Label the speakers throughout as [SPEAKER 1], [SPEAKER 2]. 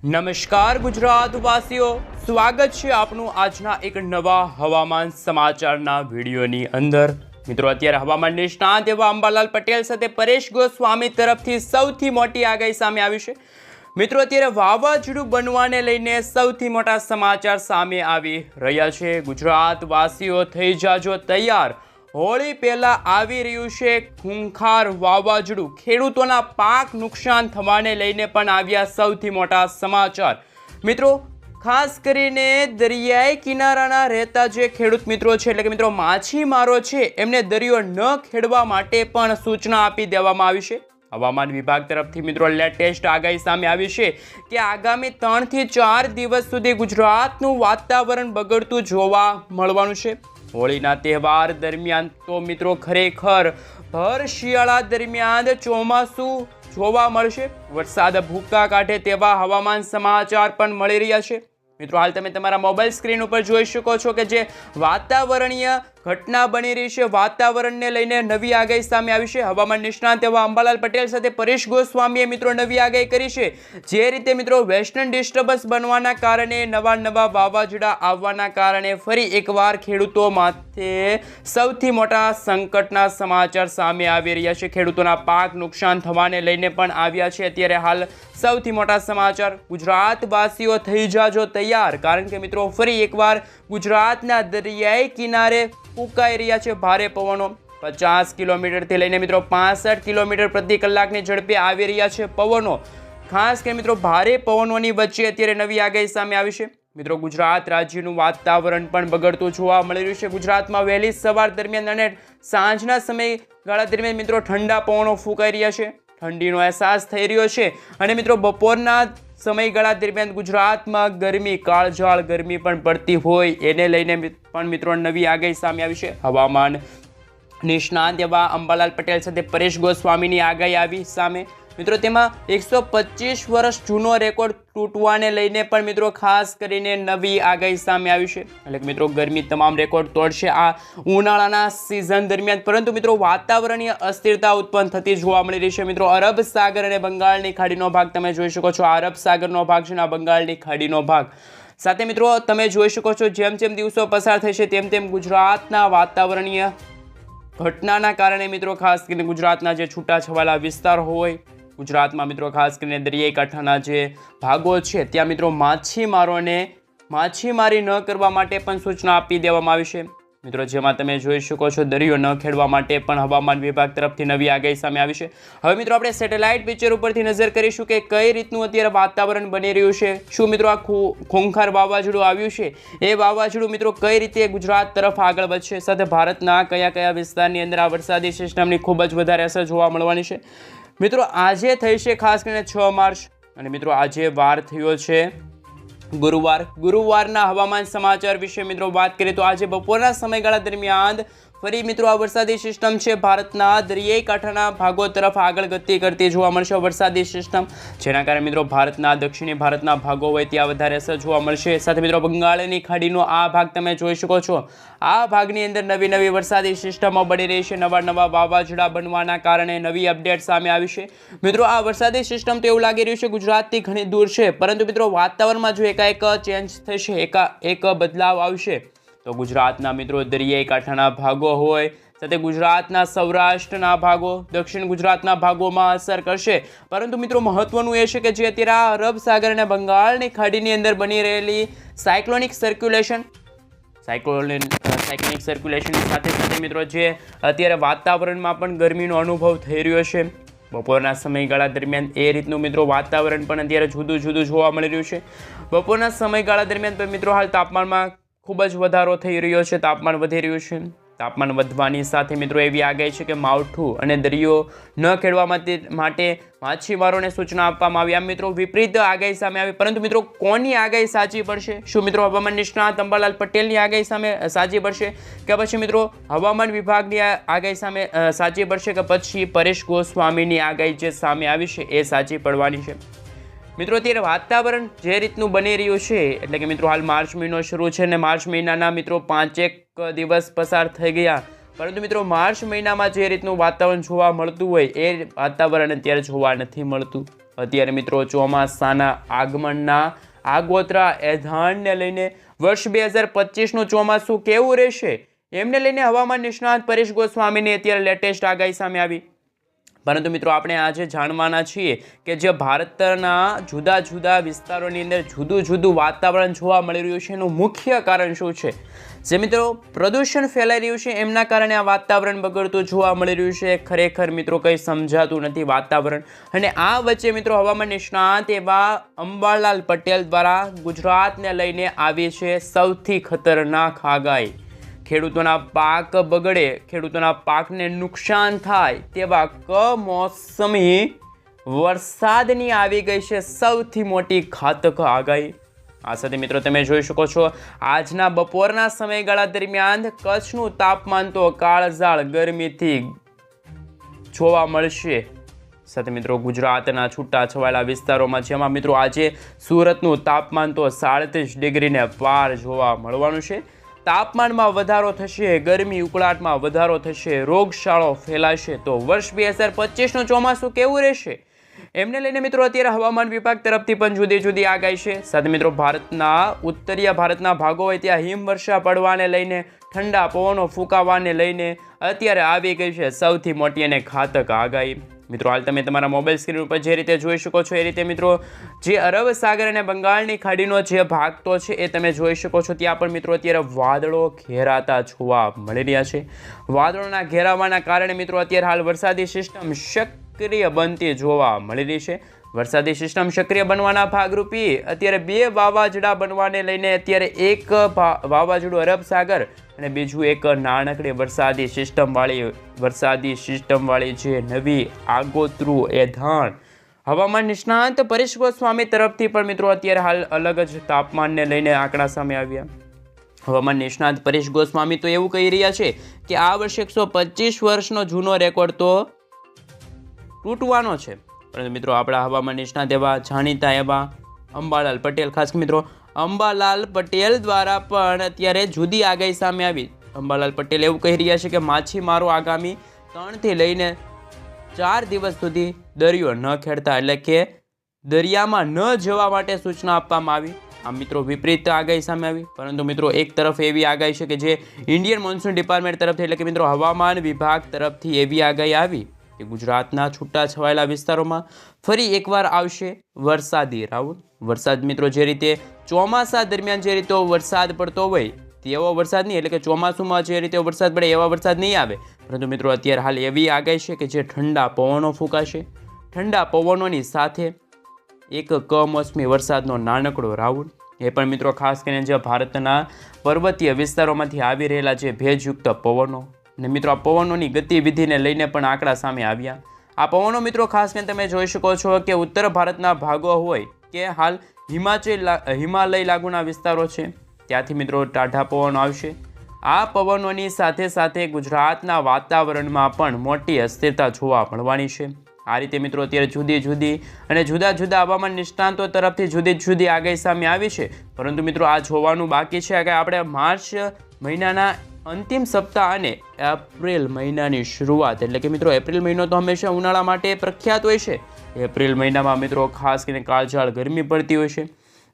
[SPEAKER 1] નમસ્કાર ગુજરાતવાસીઓ, સ્વાગત છે આપનું આજના એક નવા હવામાન સમાચારના વિડીયોની અંદર। મિત્રો, અત્યારે હવામાન નિષ્ણાત એવા અંબાલાલ પટેલ સાથે પરેશ ગોસ્વામી તરફથી સૌથી મોટી આગાહી સામે આવી છે। મિત્રો, અત્યારે વાવાઝોડું બનવાને લઈને સૌથી મોટા સમાચાર સામે આવી રહ્યા છે। ગુજરાતવાસીઓ થઈ જાજો તૈયાર, હોળી પહેલા આવી રહ્યું છે ખૂંખાર વાવાઝોડું। ખેડૂતોના પાક નુકસાન થવાને લઈને પણ આવ્યા સૌથી મોટા સમાચાર। મિત્રો, ખાસ કરીને દરિયાઈ કિનારાના રહેતા જે ખેડૂત મિત્રો છે, એટલે કે મિત્રો માછીમારો છે, એમને દરિયો ન ખેડવા માટે પણ સૂચના આપી દેવામાં આવી છે। હવામાન વિભાગ તરફથી મિત્રો લેટેસ્ટ આગાહી સામે આવી છે કે આગામી 3 થી 4 દિવસ સુધી ગુજરાતનું વાતાવરણ બગડતું જોવા મળવાનું છે। હોળીના તહેવાર દરમિયાન તો મિત્રો ખરેખર ભર શિયાળા દરમિયાન ચોમાસું જોવા મળશે। વરસાદ ભૂકા કાઢે તેવા હવામાન સમાચાર પણ મળી રહ્યા છે। મિત્રો, હાલ તમે તમારા મોબાઈલ સ્ક્રીન ઉપર જોઈ શકો છો કે જે વાતાવરણીય ઘટના બની રહી છે, વાતાવરણને લઈને નવી આગાહી સામે આવી છે। હવામાન નિષ્ણાત એવા અંબાલાલ પટેલ સાથે પરેશ ગોસ્વામીએ મિત્રો નવી આગાહી કરી છે। જે રીતે મિત્રો વેસ્ટર્ન ડિસ્ટર્બન્સ બનવાના કારણે નવા વાવાઝોડા આવવાના કારણે ફરી એકવાર ખેડૂતો માથે સૌથી મોટા સંકટના સમાચાર સામે આવી રહ્યા છે। ખેડૂતોના પાક નુકસાન થવાને લઈને પણ આવ્યા છે। અત્યારે હાલ સૌથી મોટા સમાચાર, ગુજરાતવાસીઓ થઈ જાજો તૈયાર, કારણ કે મિત્રો ફરી એકવાર ગુજરાતના દરિયાઈ કિનારે ફૂંકાઈ રહ્યા છે ભારે પવનો। 50 કિલોમીટરથી લઈને મિત્રો 65 કિલોમીટર પ્રતિ કલાકની ઝડપે આવી રહ્યા છે પવનો। ખાસ કરીને મિત્રો ભારે પવનોની વચ્ચે અત્યારે નવી આગાહી સામે આવી છે। મિત્રો, ગુજરાત રાજ્યનું વાતાવરણ પણ બગડતું જોવા મળી રહ્યું છે। ગુજરાતમાં વહેલી સવાર દરમિયાન અને સાંજના સમયગાળા દરમિયાન મિત્રો ઠંડા પવનો ફૂંકાઈ રહ્યા છે, ઠંડીનો અહેસાસ થઈ રહ્યો છે। અને મિત્રો બપોરના સમયગાળા દરમિયાન ગુજરાતમાં ગરમી, કાળઝાળ ગરમી પણ પડતી હોય, એને લઈને પણ મિત્રો નવી આગાહી સામે આવી છે। હવામાન નિષ્ણાત એવા અંબાલાલ પટેલ સાથે પરેશ ગોસ્વામીની આગાહી આવી સામે। મિત્રો, તેમાં 125 વર્ષ જૂનો રેકોર્ડ તૂટવાને લઈને પણ મિત્રો ખાસ કરીને નવી આગાહી સામે આવી છે। એટલે કે મિત્રો ગરમી તમામ રેકોર્ડ તોડશે આ ઉનાળાના સિઝન દરમિયાન। પરંતુ મિત્રો વાતાવરણીય અસ્થિરતા ઉત્પન્ન થતી જોવા મળી રહી છે। મિત્રો, અરબ સાગર અને બંગાળની ખાડીનો ભાગ તમે જોઈ શકો છો। આ અરબ સાગરનો ભાગ છે, આ બંગાળની ખાડીનો ભાગ સાથે મિત્રો તમે જોઈ શકો છો જેમ જેમ દિવસો પસાર થશે તેમ તેમ ગુજરાતના વાતાવરણીય ઘટનાના કારણે મિત્રો ખાસ કરીને ગુજરાતના જે છૂટાછવાયા વિસ્તાર હોય, ગુજરાતમાં મિત્રો ખાસ કરીને દરિયાઈ કાંઠાના જે ભાગો છે, ત્યાં મિત્રો માછીમારોને માછીમારી ન કરવા માટે પણ સૂચના આપી દેવામાં આવી છે। મિત્રો, જેમાં તમે જોઈ શકો છો દરિયો ન ખેડવા માટે પણ હવામાન વિભાગ તરફથી નવી આગાહી સામે આવી છે। હવે મિત્રો આપણે સેટેલાઇટ પિક્ચર ઉપરથી નજર કરીશું કે કઈ રીતનું અત્યારે વાતાવરણ બની રહ્યું છે। શું મિત્રો આ ખૂંખાર વાવાઝોડું આવ્યું છે, એ વાવાઝોડું મિત્રો કઈ રીતે ગુજરાત તરફ આગળ વધશે, સાથે ભારતના કયા કયા વિસ્તારની અંદર આ વરસાદી સિસ્ટમની ખૂબ જ વધારે અસર જોવા મળવાની છે। મિત્રો, આજે થઈ છે ખાસ કરીને 6 માર્ચ અને મિત્રો આજે વાર થયો છે ગુરુવારના હવામાન સમાચાર વિશે મિત્રો વાત કરીએ તો આજે બપોરના સમયગાળા દરમિયાન ફરી મિત્રો આ વરસાદી સિસ્ટમ છે ભારતના દરિયાઈ કાંઠાના ભાગો તરફ આગળ ગતિ કરતી જોવા મળશે વરસાદી સિસ્ટમ, જેના કારણે મિત્રો ભારતના દક્ષિણી ભારતના ભાગો હોય ત્યાં વધારે અસર જોવા મળશે। સાથે મિત્રો બંગાળની ખાડીનો આ ભાગ તમે જોઈ શકો છો। આ ભાગની અંદર નવી વરસાદી સિસ્ટમો બની રહી છે, નવા વાવાઝોડા બનવાના કારણે નવી અપડેટ સામે આવી છે। મિત્રો, આ વરસાદી સિસ્ટમ તો એવું લાગી રહ્યું છે ગુજરાતથી ઘણી દૂર છે, પરંતુ મિત્રો વાતાવરણમાં જો એકાએક ચેન્જ થશે, એક બદલાવ આવશે તો ગુજરાતના મિત્રો દરિયાઈ કાંઠાના ભાગો હોય, સાથે ગુજરાતના સૌરાષ્ટ્રના ભાગો, દક્ષિણ ગુજરાતના ભાગોમાં અસર કરશે। પરંતુ મિત્રો મહત્વનું એ છે કે જે અત્યારે આ અરબ સાગર અને બંગાળની ખાડીની અંદર બની રહેલી સાયક્લોનિક સર્ક્યુલેશનની સાથે મિત્રો જે અત્યારે વાતાવરણમાં પણ ગરમીનો અનુભવ થઈ રહ્યો છે બપોરના સમયગાળા દરમિયાન, એ રીતનું મિત્રો વાતાવરણ પણ અત્યારે જુદું જોવા મળી રહ્યું છે। બપોરના સમયગાળા દરમિયાન મિત્રો હાલ તાપમાનમાં ખૂબ જ વધારો થઈ રહ્યો છે, તાપમાન વધી રહ્યું છે। તાપમાન વધવાની સાથે મિત્રો એવી આગાહી છે કે માવઠું અને દરિયો ન ખેડવા માટે માછીમારોને સૂચના આપવામાં આવી। આમ મિત્રો વિપરીત આગાહી સામે આવી, પરંતુ મિત્રો કોની આગાહી સાચી પડશે? શું મિત્રો હવામાન નિષ્ણાત અંબાલાલ પટેલની આગાહી સામે સાચી પડશે, કે પછી મિત્રો હવામાન વિભાગની આગાહી સામે સાચી પડશે, કે પછી પરેશ ગોસ્વામીની આગાહી જે સામે આવી છે એ સાચી પડવાની છે? મિત્રો, અત્યારે વાતાવરણ જે રીતનું બની રહ્યું છે, એટલે કે મિત્રો હાલ માર્ચ મહિનો શરૂ છે અને માર્ચ મહિનાના મિત્રો 5 દિવસ પસાર થઈ ગયા, પરંતુ મિત્રો માર્ચ મહિનામાં જે રીતનું વાતાવરણ જોવા મળતું હોય એ વાતાવરણ અત્યારે જોવા નથી મળતું। અત્યારે મિત્રો ચોમાસાના આગમનના આગોતરા એધાણને લઈને વર્ષ 2025નું ચોમાસું કેવું રહેશે એમને લઈને હવામાન નિષ્ણાત પરેશ ગોસ્વામીની અત્યારે લેટેસ્ટ આગાહી સામે આવી. પરંતુ મિત્રો આપણે આજે જાણવાના છીએ કે જે ભારતના જુદા જુદા વિસ્તારોની અંદર જુદું જુદું વાતાવરણ જોવા મળી રહ્યું છે એનું મુખ્ય કારણ શું છે. જે મિત્રો પ્રદૂષણ ફેલાઈ રહ્યું છે એમના કારણે આ વાતાવરણ બગડતું જોવા મળી રહ્યું છે. ખરેખર મિત્રો કંઈ સમજાતું નથી વાતાવરણ. અને આ વચ્ચે મિત્રો હવામાન નિષ્ણાત એવા અંબાલાલ પટેલ દ્વારા ગુજરાતને લઈને આવી છે સૌથી ખતરનાક આગાહી. ખેડૂતોના પાક બગડે, ખેડૂતોના પાકને નુકસાન થાય તેવા કમોસમી વરસાદની આવી ગઈ છે સૌથી મોટી ઘાતક આગાહી. આ સાથે મિત્રો તમે જોઈ શકો છો આજના બપોરના સમયગાળા દરમિયાન કચ્છનું તાપમાન તો કાળઝાળ ગરમીથી જોવા મળશે. સાથે મિત્રો ગુજરાતના છૂટા છવાયેલા વિસ્તારોમાં જેમાં મિત્રો આજે સુરતનું તાપમાન તો 37 ડિગ્રીને પાર જોવા મળવાનું છે. તાપમાનમાં વધારો થશે, ગરમી ઉકળાટમાં વધારો થશે, રોગચાળો ફેલાશે. તો વર્ષ 2025નું ચોમાસું કેવું રહેશે એમને લઈને મિત્રો અત્યારે હવામાન વિભાગ તરફથી પણ જુદી જુદી આગાહી છે. સાથે મિત્રો ભારતના ઉત્તરીય ભારતના ભાગો હોય ત્યાં હિમવર્ષા પડવાને લઈને, ઠંડા પવનો ફૂંકાવાને લઈને અત્યારે આવી ગઈ છે સૌથી મોટી અને ઘાતક આગાહી. મિત્રો હાલ તમે તમારા મોબાઈલ સ્ક્રીન ઉપર જે રીતે જોઈ શકો છો એ રીતે મિત્રો જે અરબ સાગર અને બંગાળની ખાડીનો જે ભાગ તો છે એ તમે જોઈ શકો છો. ત્યાં પણ મિત્રો અત્યારે વાદળો ઘેરાતા જોવા મળી રહ્યા છે. વાદળોના ઘેરાવાના કારણે મિત્રો અત્યારે હાલ વરસાદી સિસ્ટમ સક્રિય બનતી જોવા મળી રહી છે. વરસાદી સિસ્ટમ સક્રિય બનવાના ભાગરૂપી અત્યારે 2 વાવાઝોડા બનવાને લઈને અત્યારે એક વાવાઝોડું અરબ સાગર અને બીજું એક નાનકડી વરસાદી સિસ્ટમવાળી જે નવી આગોતરું એધાણ હવામાન નિષ્ણાંત પરેશ ગોસ્વામી તરફથી પણ મિત્રો અત્યારે હાલ અલગ જ તાપમાનને લઈને આંકડા સામે આવ્યા. હવામાન નિષ્ણાંત પરેશ ગોસ્વામી તો એવું કહી રહ્યા છે કે આ વર્ષે 125 વર્ષનો જૂનો રેકોર્ડ તો તૂટવાનો છે. પરંતુ મિત્રો આપણા હવામાન નિષ્ણાત એવા જાણીતા એવા અંબાલાલ પટેલ, ખાસ મિત્રો અંબાલાલ પટેલ દ્વારા પણ અત્યારે જુદી આગાહી સામે આવી. અંબાલાલ પટેલ એવું કહી રહ્યા છે કે માછીમારો આગામી 3 થી લઈને 4 દિવસ સુધી દરિયો ન ખેડતા, એટલે કે દરિયામાં ન જવા માટે સૂચના આપવામાં આવી. આ મિત્રો વિપરીત આગાહી સામે આવી. પરંતુ મિત્રો એક તરફ એવી આગાહી છે કે જે ઇન્ડિયન મોન્સૂન ડિપાર્ટમેન્ટ તરફથી, એટલે કે મિત્રો હવામાન વિભાગ તરફથી એવી આગાહી આવી કે ગુજરાતના છૂટા છવાયેલા વિસ્તારોમાં ફરી એકવાર આવશે વરસાદી રાઉન્ડ. વરસાદ મિત્રો જે રીતે ચોમાસા દરમિયાન જે રીતે વરસાદ પડતો હોય તેવો વરસાદ નહીં, એટલે કે ચોમાસુમાં જે રીતે વરસાદ પડે એવા વરસાદ નહીં આવે. પરંતુ મિત્રો અત્યારે હાલ એવી આગાહી છે કે જે ઠંડા પવનો ફૂંકાશે. ઠંડા પવનોની સાથે એક કમોસમી વરસાદનો નાનકડો રાઉન્ડ. એ પણ મિત્રો ખાસ કરીને જે ભારતના પર્વતીય વિસ્તારોમાંથી આવી રહેલા જે ભેજયુક્ત પવનો અને મિત્રો આ પવનોની ગતિવિધિને લઈને પણ આંકડા સામે આવ્યા. આ પવનો મિત્રો ખાસ કરીને તમે જોઈ શકો છો કે ઉત્તર ભારતના ભાગો હોય કે હાલ હિમાલય લાગુના વિસ્તારો છે ત્યાંથી મિત્રો ટાઢા પવનો આવશે. આ પવનોની સાથે સાથે ગુજરાતના વાતાવરણમાં પણ મોટી અસ્થિરતા જોવા મળવાની છે. આ રીતે મિત્રો અત્યારે જુદી જુદી અને જુદા જુદા હવામાન નિષ્ણાંતો તરફથી જુદી જુદી આગાહી સામે આવી છે. પરંતુ મિત્રો આ જોવાનું બાકી છે કે આપણે માર્ચ મહિનાના અંતિમ સપ્તાહ અને એપ્રિલ મહિનાની શરૂઆત, એટલે કે મિત્રો એપ્રિલ મહિનો તો હંમેશા ઉનાળા માટે પ્રખ્યાત હોય છે. એપ્રિલ મહિનામાં મિત્રો ખાસ કરીને કાળઝાળ ગરમી પડતી હોય છે.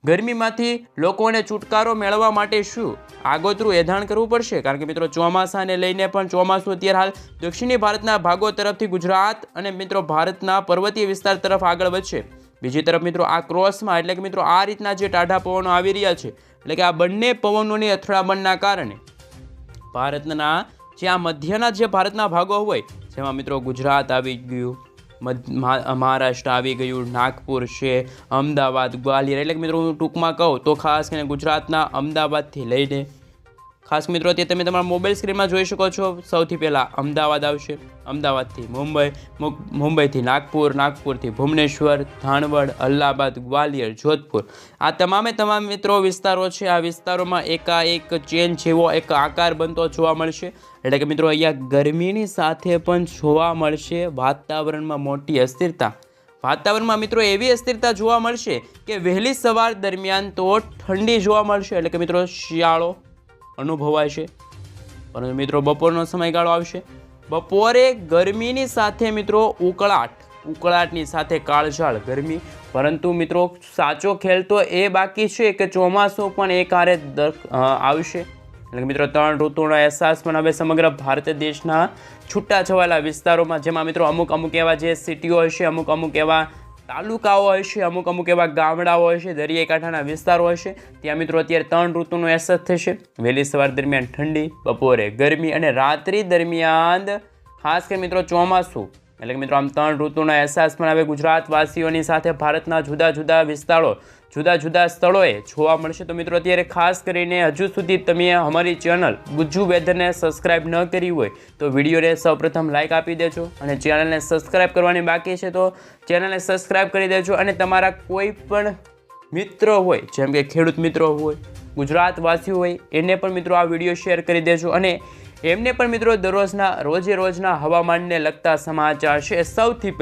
[SPEAKER 1] ગરમીમાંથી લોકોને છુટકારો મેળવવા માટે શું આગોતરું એધાણ કરવું પડશે? કારણ કે મિત્રો ચોમાસાને લઈને પણ ચોમાસું અત્યારે હાલ દક્ષિણી ભારતના ભાગો તરફથી ગુજરાત અને મિત્રો ભારતના પર્વતીય વિસ્તાર તરફ આગળ વધશે. બીજી તરફ મિત્રો આ ક્રોસમાં, એટલે કે મિત્રો આ રીતના જે ટાઢા પવનો આવી રહ્યા છે, એટલે કે આ બંને પવનોની અથડામણના કારણે ભારતના જે આ મધ્યના જે ભારતના ભાગો હોય જેમાં મિત્રો ગુજરાત આવી ગયું, મહારાષ્ટ્ર આવી ગયું, નાગપુર છે, અમદાવાદ, ગ્વાલિયર, એટલે કે મિત્રો હું ટૂંકમાં કહું તો ખાસ કરીને ગુજરાતના અમદાવાદથી લઈને ખાસ મિત્રો તે તમે તમારા મોબાઈલ સ્ક્રીનમાં જોઈ શકો છો. સૌથી પહેલાં અમદાવાદ આવશે, અમદાવાદથી મુંબઈ, મુંબઈથી નાગપુર, નાગપુરથી ભુવનેશ્વર, ધાણવડ, અલ્હાબાદ, ગ્વાલિયર, જોધપુર. આ તમામે તમામ મિત્રો વિસ્તારો છે. આ વિસ્તારોમાં એકાએક ચેન જેવો એક આકાર બનતો જોવા મળશે. એટલે કે મિત્રો અહીંયા ગરમીની સાથે પણ જોવા મળશે વાતાવરણમાં મોટી અસ્થિરતા. વાતાવરણમાં મિત્રો એવી અસ્થિરતા જોવા મળશે કે વહેલી સવાર દરમિયાન તો ઠંડી જોવા મળશે, એટલે કે મિત્રો શિયાળો અનુભવાય છે. પરંતુ મિત્રો બપોરનો સમયગાળો આવશે, બપોરે ગરમીની સાથે મિત્રો ઉકળાટ ઉકળાટની સાથે કાળઝાળ ગરમી, પરંતુ મિત્રો સાચો ખેલ તો એ બાકી છે કે ચોમાસું પણ એક હારે આવશે. એટલે કે મિત્રો 3 ઋતુનો અહેસાસ પણ હવે સમગ્ર ભારત દેશના છૂટાછવાયેલા વિસ્તારોમાં, જેમાં મિત્રો અમુક એવા જે સિટીઓ હશે, અમુક એવા તાલુકાઓ હશે, અમુક એવા ગામડાઓ હશે, દરિયાકાંઠાના વિસ્તારો હશે, ત્યાં મિત્રો અત્યારે 3 ઋતુનો અહેસાસ થશે. વહેલી સવાર દરમિયાન ઠંડી, બપોરે ગરમી અને રાત્રિ દરમિયાન ખાસ કરી મિત્રો ચોમાસું. એટલે કે મિત્રો આમ 3 ઋતુનો અહેસાસ પણ હવે ગુજરાતવાસીઓની સાથે ભારતના જુદા જુદા વિસ્તારો, જુદા જુદા સ્થળોએ જોવા મળશે. તો મિત્રો અત્યારે ખાસ કરીને હજુ સુધી તમે અમારી ચેનલ ગુજ્જુ વેધરને સબસ્ક્રાઈબ ન કરી હોય તો વિડીયોને સૌપ્રથમ લાઇક આપી દેજો, અને ચેનલને સબસ્ક્રાઈબ કરવાની બાકી છે તો ચેનલને સબસ્ક્રાઈબ કરી દેજો. અને તમારા કોઈ પણ મિત્રો હોય, જેમ કે ખેડૂત મિત્રો હોય, ગુજરાતવાસીઓ હોય, એને પણ મિત્રો આ વિડીયો શેર કરી દેજો, અને એમને પણ મિત્રો રોજે રોજના હવામાનને લગતા સમાચાર છે સૌથી પહેલાં